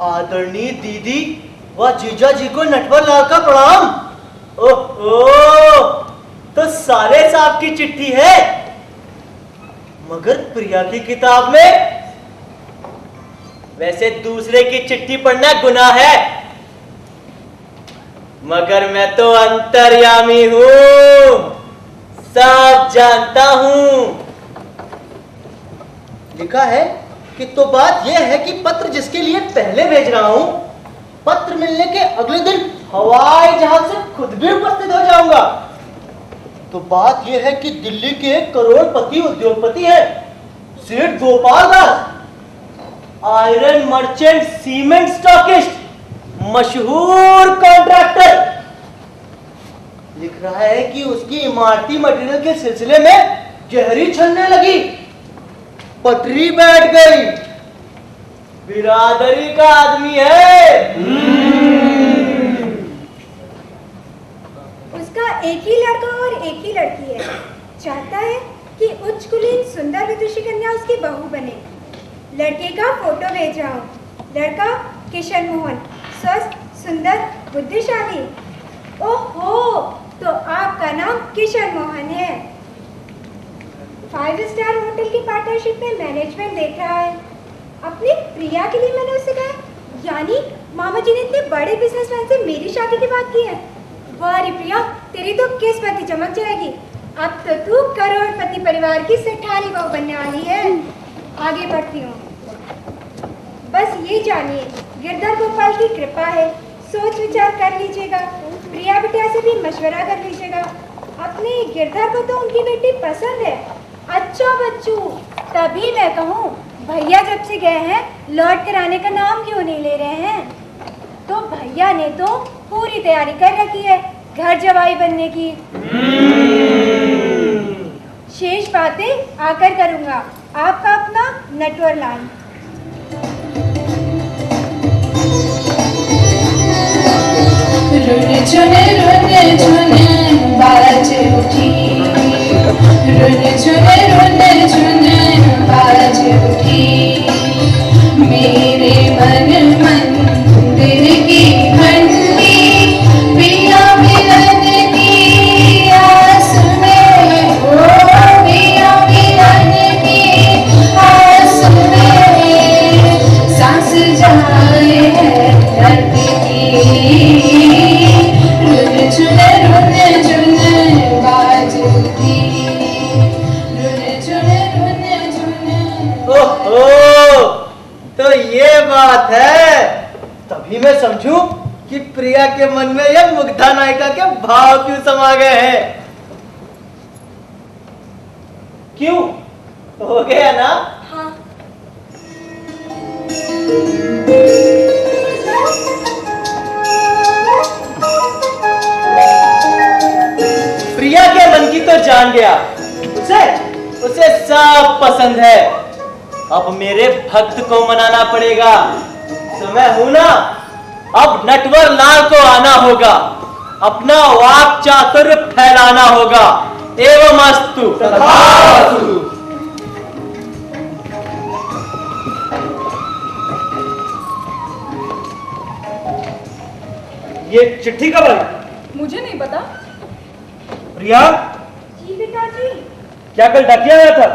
आदरणीय दीदी व जीजा जी को नटवर लाल का प्रणाम। ओहो, तो साले साहब की चिट्ठी है, मगर प्रिया की किताब में। वैसे दूसरे की चिट्ठी पढ़ना गुनाह है, मगर मैं तो अंतर्यामी हूं, सब जानता हूं। लिखा है कि तो बात यह है कि पत्र जिसके लिए पहले भेज रहा हूं, पत्र मिलने के अगले दिन हवाई जहाज से खुद भी उपस्थित हो जाऊंगा। तो बात यह है कि दिल्ली के एक करोड़पति उद्योगपति है सेठ Gopal Das, iron merchant, cement stockist, मशहूर कॉन्ट्रैक्टर। लिख रहा है कि उसकी इमारती मटेरियल के सिलसिले में जहरी छलने लगी, पटरी बैठ गई। बिरादरी का आदमी है। उसका एक ही लड़का और एक ही लड़की है। चाहता है कि उच्च कुलीन सुंदर विदुषी कन्या उसकी बहू बने। लड़के का फोटो भेज रहा हूँ। लड़का किशन मोहन, स्वस्थ, सुंदर, बुद्धिशाली। ओहो, तो आपका नाम किशन मोहन है। 5 स्टार होटल की पार्टनरशिप में मैनेजमेंट देख रहा है। अपनी प्रिया के लिए मैंने उससे कहा, यानी मामा जी ने इतने बड़े बिजनेसमैन से मेरी शादी की बात की है। वाह रे प्रिया, तेरी तो किस्मत ही चमक जाएगी। अब तो तू करोड़पति परिवार की सेठानी बहू बनने वाली है। आगे बढ़ती हूँ। बस ये जानिए, गिरधर गोपाल की कृपा है। सोच विचार कर लीजिएगा, प्रिया बिटिया से भी मशवरा कर लीजिएगा। अपने गिरधर को तो उनकी बेटी पसंद है। अच्छा बच्चू, तभी मैं कहूँ भैया जब से गए हैं लौट कर आने का नाम क्यों नहीं ले रहे हैं। तो भैया ने तो पूरी तैयारी कर रखी है घर जवाई बनने की। शेष बातें आकर करूँगा। आपका अपना नटवर लाल। रुन झुन बाज उठी, रुन झुन बाज उठी। मेरे मन मंदिर की घंटी, पिया मिलन की आस में, ओ पिया मिलन की आस में, सांस जाए है रत की। रुन झुन बाज उठी, रुन झुन। ओहो, तो ये बात है। तभी मैं समझूं कि प्रिया के मन में यह मुग्धा नायिका के भाव क्यों समा गए हैं। क्यों हो गया ना? हाँ। प्रिया के मन की तो जान गया, उसे सब पसंद है। अब मेरे भक्त को मनाना पड़ेगा। तो मैं हूं ना, अब नटवर लाल को आना होगा, अपना वाक चातुर्य फैलाना होगा। एवमस्तु तथास्तु। ये चिट्ठी कब आई? मुझे नहीं पता। प्रिया, जी पिताजी। क्या कल डाकिया आया था?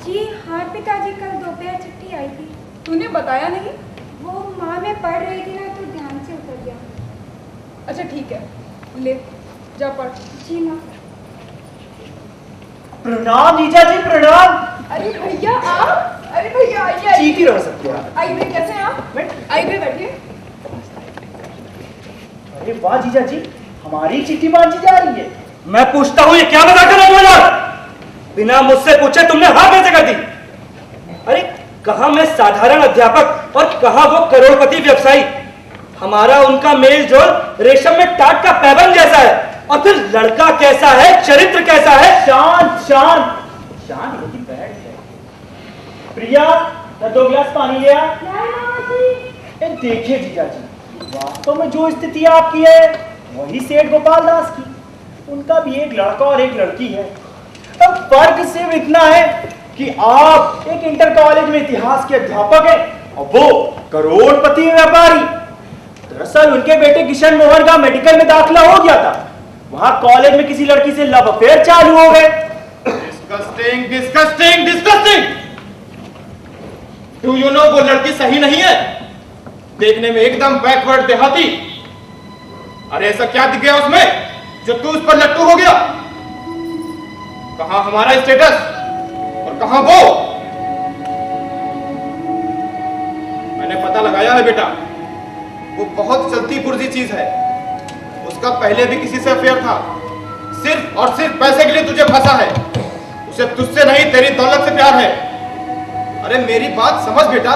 जी हाँ पिताजी, कल दोपहर चिट्ठी आई थी। तूने बताया नहीं? वो माँ में पढ़ रही थी ना, तो ध्यान से उतर गया। अच्छा ठीक है, ले जा पढ़। जी माँ। प्रणाम जीजा जी, प्रणाम। अरे भैया आप, अरे भैया आइए। चीटी रह सकती है। आइए, कैसे हैं आप? आइए बैठिए। अरे वाह जीजा जी, हमारी चिट्ठी बांधी जा रही है। मैं पूछता हूँ, ये क्या मजाक है बोला? बिना मुझसे पूछे तुमने हाँ कैसे कर दी? अरे कहाँ मैं साधारण अध्यापक और कहाँ वो करोड़पति व्यवसायी। हमारा उनका मेल जोल रेशम में टाट का पैबंद जैसा है। और फिर लड़का कैसा है, चरित्र कैसा है? शांत शांत शांत होती बैठ जाए। प्रिया, 2 गिलास पानी ले आ। देखिए जीजा जी, वास्तव में जो स्थिति आपकी है वही सेठ गोपाल दास की। उनका भी एक लड़का और एक लड़की है। अब फर्क सिर्फ इतना है कि आप एक इंटर कॉलेज में इतिहास के अध्यापक हैं और वो करोड़पति व्यापारी। दरअसल उनके बेटे किशन मोहन का मेडिकल में दाखिला हो गया था। वहां कॉलेज में किसी लड़की से लव अफेयर चालू हो गए। Disgusting, disgusting, disgusting. Do you know वो लड़की सही नहीं है, देखने में एकदम बैकवर्ड देहाती। अरे ऐसा क्या दिख गया उसमें जो तू उस पर लट्टू हो गया? कहां हमारा स्टेटस और कहां वो? मैंने पता लगाया है बेटा, वो बहुत चलती पुर्जी चीज है। उसका पहले भी किसी से अफेयर था, सिर्फ और सिर्फ पैसे के लिए तुझे फंसा है। उसे तुझसे नहीं तेरी दौलत से प्यार है। अरे मेरी बात समझ बेटा,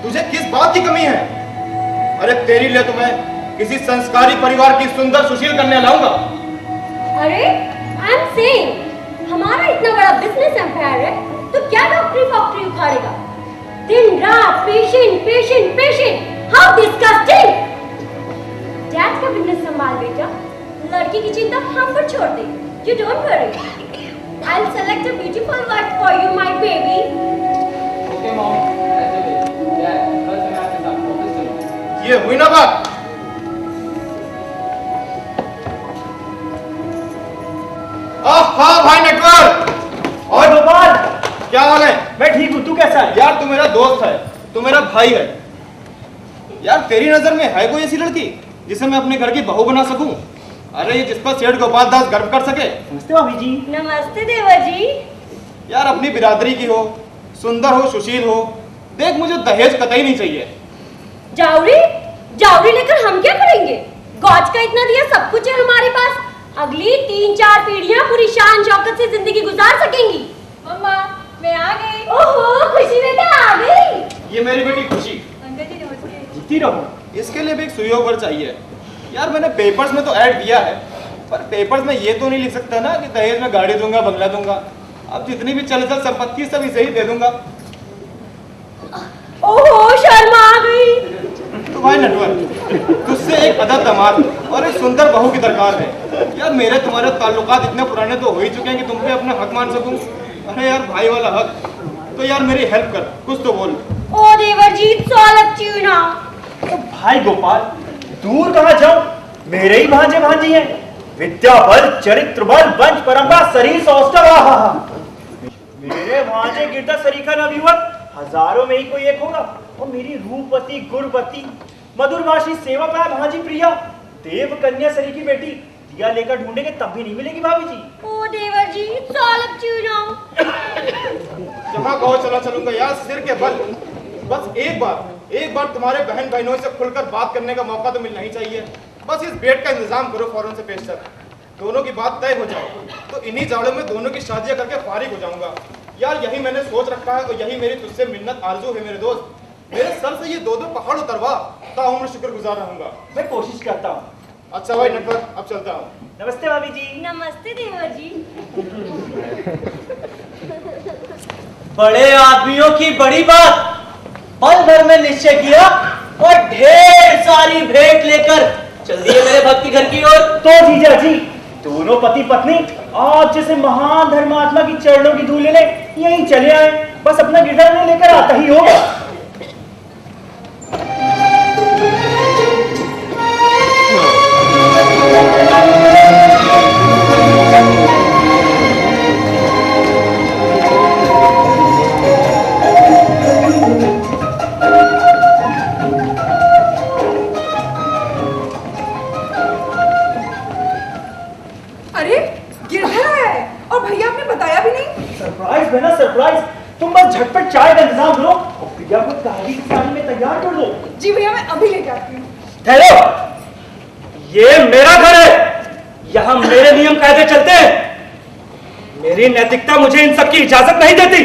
तुझे किस बात की कमी है? अरे तेरी लिए तो मैं किसी संस्कारी परिवार की सुंदर सुशील कन्या लाऊंगा। अरे आई एम सेइंग, हमारा इतना बड़ा बिजनेस एम्पायर है तो क्या डॉक्टरी फैक्ट्री उखाड़ेगा? दिन रात patient patient patient, how disgusting. Dad का बिजनेस संभाल बेटा, लड़की की चिंता हम पर छोड़ दे। You don't worry, I will select a beautiful wife for you my baby. Okay mom, कल से मैं आपके साथ ऑफिस चलूंगा। ये हुई ना बात? हाँ भाई नेटवर्क। और गोपाल, क्या हाल है? मैं ठीक हूँ, तू कैसा है? यार तू मेरा दोस्त है, तू मेरा भाई है। यार तेरी नजर में है कोई ऐसी लड़की जिसे मैं अपने घर की बहू बना सकूं? अरे जिस पर सेठ गोपाल दास गर्व कर सके। नमस्ते भाभी जी। नमस्ते देवा जी। यार अपनी बिरादरी की हो, सुंदर हो, सुशील हो। देख मुझे दहेज कतई नहीं चाहिए। जावरी जावरी लेकर हम क्या करेंगे? गौज का इतना दिया, सब कुछ है हमारे पास। अगली 3-4 पीढ़ियां पूरी शान शौकत से जिंदगी गुजार सकेंगी। मम्मा मैं आ गई। ओहो खुशी बेटा आ गई। ये मेरी बेटी खुशी। अंकल जी नमस्ते। जीती रहो। इसके लिए भी एक सुयोगर चाहिए। यार मैंने पेपर्स में तो ऐड दिया है, पर पेपर्स में ये तो नहीं लिख सकता ना कि दहेज में गाड़ी दूंगा, बंगला दूंगा। अब जितनी भी चल संपत्ति सब इसे ही दे दूंगा। ओहो शर्मा आ गई। तो भाई नटवर, तुझसे एक अदब दामाद और एक सुंदर बहू की दरकार है। यार मेरे तुम्हारे ताल्लुकात इतने पुराने तो हो ही चुके हैं कि तुम पे अपना हक मान सकूं। अरे यार भाई वाला हक, तो यार मेरी हेल्प कर, कुछ तो बोल। ओ देवरजीत सॉलक चूना। तो भाई गोपाल, दूर कहाँ जाऊं, मेरे ही भांजे भांजी हैं। विद्या बल, चरित्र बल, वंश परंपरा, शरीर सौष्ठव। मेरे भांजे गिरधा सरीखा नवयुवक हजारों में ही कोई एक होगा। और मेरी रूपवती गुणवती मधुरभाषी सेवक है भांजी प्रिया, देव कन्या सरी की बेटी। दिया लेकर ढूंढेंगे तब भी नहीं मिलेगी भाभी जी। ओ देवरजीत सॉलक चूना। जहाँ कहो चला चलूंगा यार, सिर के बल। बस एक बार तुम्हारे बहन बहनों से खुलकर बात करने का मौका तो मिलना ही चाहिए। बस इस बेट का इंतजाम करो फौरन से पेशतर, दोनों की बात तय हो जाए तो इन्हीं जाड़ों में दोनों की शादियां करके फारिग हो जाऊंगा। यार यही मैंने सोच रखा है और यही मेरी तुझसे मिन्नत आरजू है मेरे दोस्त। मेरे सर से ये 2-2 पहाड़ उतरवा, ताउम्र शुक्रगुजार रहूंगा। मैं कोशिश करता हूँ। अच्छा भाई नटवर, अब चलता हूँ। नमस्ते भाभी जी। नमस्ते देवर जी। बड़े आदमियों की बड़ी बात, पल भर में निश्चय किया और ढेर सारी भेंट लेकर चल दिए मेरे भक्ति घर की ओर। तो जीजा जी, दोनों पति पत्नी आज जैसे महान धर्मात्मा की चरणों की धूल लेने यहीं चले आए। बस अपना गिटार नहीं लेकर आता ही होगा। अरे गिरधर आया है और भैया आपने बताया भी नहीं। सरप्राइज है ना सरप्राइज। तुम बस झटपट चाय का इंतजाम करो और प्रिया को काली की साड़ी में तैयार कर दो। जी भैया मैं अभी लेके आती हूँ। ठहरो, ये मेरा घर है, यहाँ मेरे नियम कायदे चलते हैं। मेरी नैतिकता मुझे इन सब की इजाजत नहीं देती।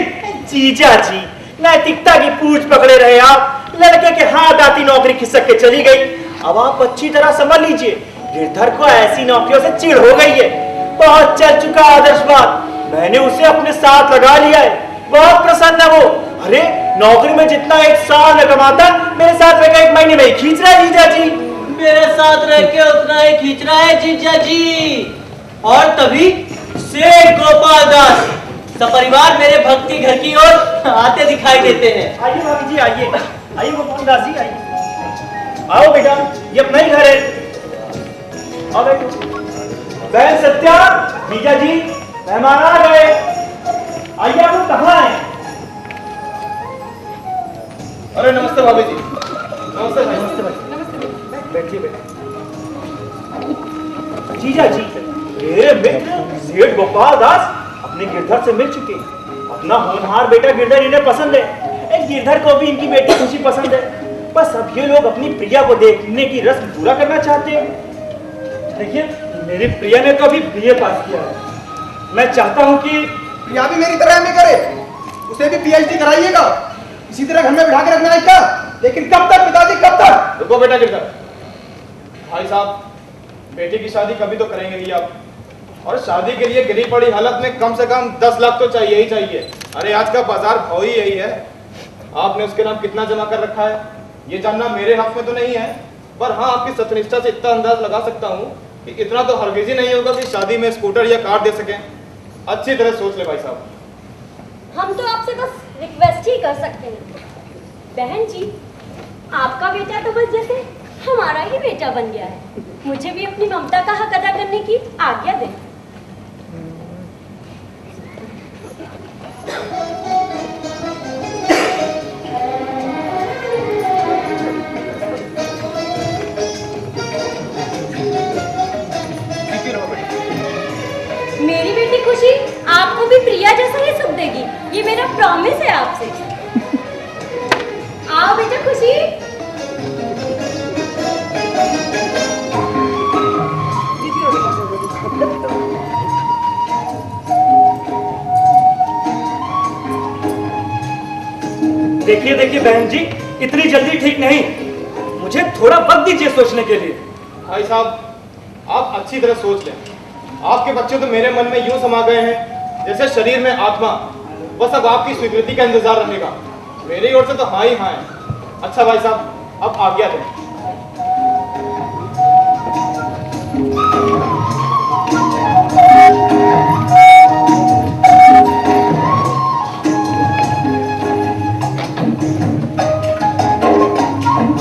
जीजा जी, नैतिकता की पूछ पकड़े रहे आप। लड़के के हाथ आती नौकरी खिसक के चली गई। अब आप अच्छी तरह समझ लीजिए, गिरधर को ऐसी नौकरियों से चिढ़ हो गई है। बहुत चल चुका आदर्शवाद, मैंने उसे अपने साथ लगा लिया है। बहुत प्रसन्न है वो। अरे नौकरी में जितना 1 साल में कमाता, मेरे साथ रहकर 1 महीने में ही खींच रहा है जीजा जी। मेरे साथ रह के उतना ही खींच रहा है जीजा जी। और तभी सेठ गोपाल दास सपरिवार मेरे भक्ति घर की ओर आते दिखाई देते हैं। आइए भाभी जी आइए। आइए गोपाल दास जी, आइए। आओ बेटा, ये अपना ही घर है। आओ बैठो। बहन सत्या, जीजा जी, मेहमान आ गए। आइए, आप लोग कहाँ हैं? अरे नमस्ते भाभी जी। नमस्ते भाई। नमस्ते भाई। बैठिए बैठिए। जीजा जी, मेरे मित्र सेठ गोपाल दास अपने गिरधर से मिल चुके। अपना होनहार बेटा गिरधर इन्हें पसंद है। गिरधर को भी इनकी बेटी खुशी पसंद है। बस अब ये लोग अपनी प्रिया को देखने की रस्म पूरा करना चाहते हैं। देखिए, मेरी प्रिया ने तो अभी बीए पास किया है। मैं चाहता हूँ कि प्रिया भी मेरी तरह एमए करे, उसे भी पीएचडी कराइएगा। इसी तरह घर में बिठा के रखना है क्या? लेकिन कब तक पिताजी, कब तक? रुको बेटा गिरधर। भाई साहब, बेटी की शादी कभी तो करेंगे ही आप, और शादी के लिए गिरी पड़ी हालत में कम से कम 10 लाख तो चाहिए ही चाहिए। अरे आज का बाजार भाव ही यही है। आपने उसके नाम कितना जमा कर रखा है ये जानना मेरे हाथ में तो नहीं है, पर हाँ आपकी सत्यनिष्ठा से इतना अंदाज लगा सकता हूँ कि इतना तो हरगिज ही नहीं होगा कि शादी में स्कूटर या कार दे सकें। अच्छी तरह सोच ले भाई साहब। हम तो आपसे बस रिक्वेस्ट ही कर सकते हैं। बहन जी, आपका बेटा तो बस जैसे हमारा ही बेटा बन गया है। मुझे भी अपनी ममता का हक अदा करने की आज्ञा दें। मेरी बेटी खुशी आपको भी प्रिया जैसा ही सुख देगी, ये मेरा प्रॉमिस है आपसे। आओ बेटा खुशी। देखिए देखिए बहन जी, इतनी जल्दी ठीक नहीं, मुझे थोड़ा वक्त दीजिए सोचने के लिए। भाई साहब, आप अच्छी तरह सोच लें। आपके बच्चे तो मेरे मन में यूं समा गए हैं जैसे शरीर में आत्मा। बस अब आपकी स्वीकृति का इंतजार रहेगा। मेरी ओर से तो हाँ ही हाँ है। अच्छा भाई साहब, अब आज्ञा दें।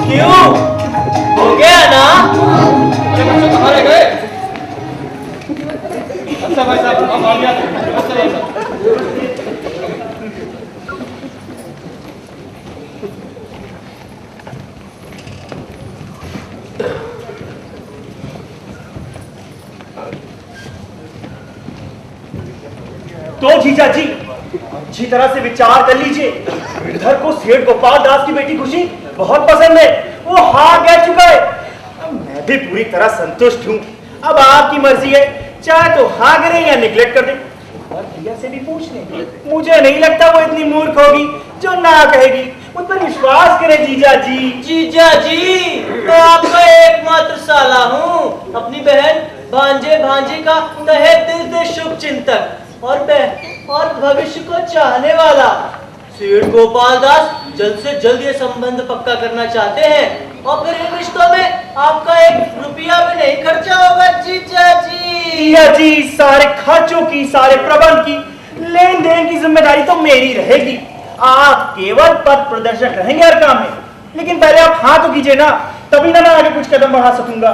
क्यों? हो गया ना? अरे बच्चे कहाँ रह गए? अच्छा भाई साहब, अब आज्ञा दें। अच्छा भाई साहब। तो जीजा जी, अच्छी तरह से विचार कर लीजिए। गिरधर को सेठ गोपाल दास की बेटी खुशी बहुत पसंद है। वो हाँ कह चुका है। अब मैं भी पूरी तरह संतुष्ट हूँ। अब आपकी मर्जी है, चाहे तो हाँ करें या निगलेक्ट कर दें। और प्रिया से भी पूछ लें। मुझे नहीं लगता वो इतनी मूर्ख होगी जो ना कहेगी। उन पर विश्वास करें जीजा जी। जीजा जी, तो आपका एकमात्र साला हूँ। अपनी बहन भांजे भांजी का तहे दिल से शुभ चिंतक और भविष्य को चाहने वाला सेठ गोपाल दास जल्द से जल्द ये संबंध पक्का करना चाहते हैं, और फिर इन रिश्तों में आपका 1 रुपया भी नहीं खर्चा होगा जीजा जी। जीजा जी, सारे खर्चों की, सारे प्रबंध की, लेन देन की जिम्मेदारी तो मेरी रहेगी। आप केवल पद प्रदर्शक रहेंगे हर काम में। लेकिन पहले आप हाँ तो कीजिए ना, तभी ना मैं आगे कुछ कदम बढ़ा सकूंगा।